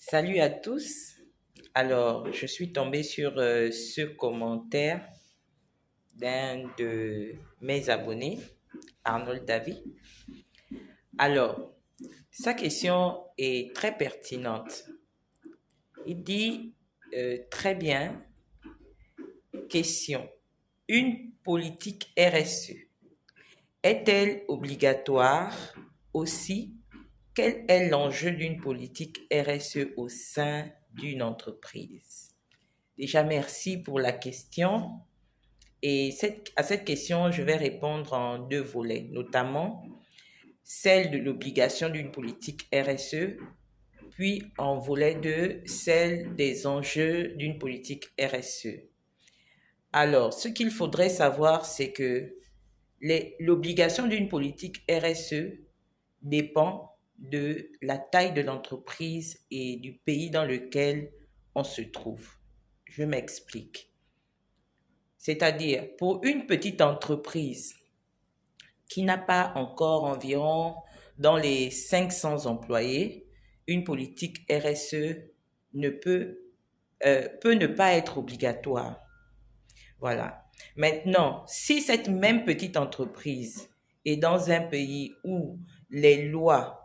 Salut à tous. Alors, je suis tombée sur ce commentaire d'un de mes abonnés, Arnold Davy. Alors, sa question est très pertinente. Il dit très bien, question, une politique RSE est-elle obligatoire aussi? Quel est l'enjeu d'une politique RSE au sein d'une entreprise? Déjà, merci pour la question. Et à cette question, je vais répondre en deux volets, notamment celle de l'obligation d'une politique RSE, puis en volet 2, celle des enjeux d'une politique RSE. Alors, ce qu'il faudrait savoir, c'est que l'obligation d'une politique RSE dépend de la taille de l'entreprise et du pays dans lequel on se trouve. Je m'explique. C'est-à-dire, pour une petite entreprise qui n'a pas encore environ dans les 500 employés, une politique RSE peut ne pas être obligatoire. Voilà. Maintenant, si cette même petite entreprise est dans un pays où les lois,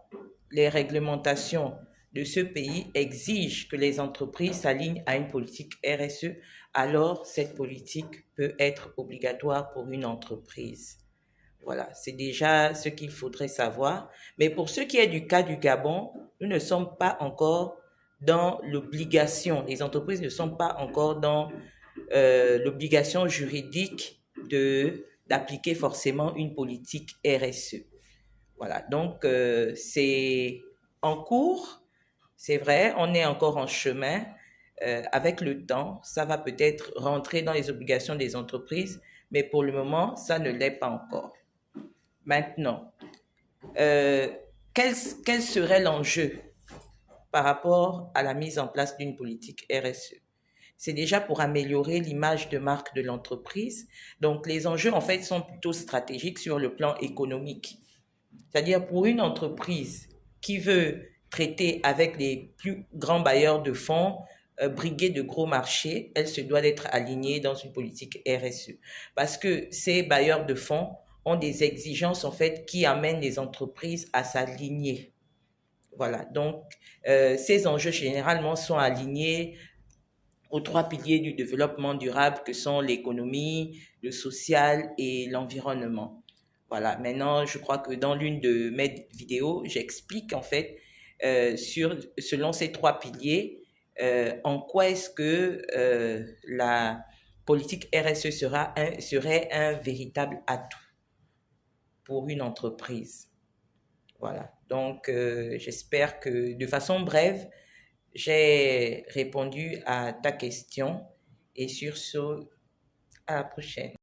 les réglementations de ce pays exigent que les entreprises s'alignent à une politique RSE, alors cette politique peut être obligatoire pour une entreprise. Voilà, c'est déjà ce qu'il faudrait savoir. Mais pour ce qui est du cas du Gabon, nous ne sommes pas encore dans l'obligation, les entreprises ne sont pas encore dans l'obligation juridique d'appliquer forcément une politique RSE. Voilà, donc c'est en cours, c'est vrai, on est encore en chemin. Avec le temps, ça va peut-être rentrer dans les obligations des entreprises, mais pour le moment, ça ne l'est pas encore. Maintenant, euh, quel serait l'enjeu par rapport à la mise en place d'une politique RSE? C'est déjà pour améliorer l'image de marque de l'entreprise. Donc, les enjeux, en fait, sont plutôt stratégiques sur le plan économique. C'est-à-dire pour une entreprise qui veut traiter avec les plus grands bailleurs de fonds, briguer de gros marchés, elle se doit d'être alignée dans une politique RSE. Parce que ces bailleurs de fonds ont des exigences, en fait, qui amènent les entreprises à s'aligner. Voilà. Donc, ces enjeux, généralement, sont alignés aux trois piliers du développement durable que sont l'économie, le social et l'environnement. Voilà, maintenant, je crois que dans l'une de mes vidéos, j'explique en fait selon ces trois piliers, en quoi est-ce que la politique RSE serait un véritable atout pour une entreprise. Voilà, donc j'espère que de façon brève, j'ai répondu à ta question et sur ce, à la prochaine.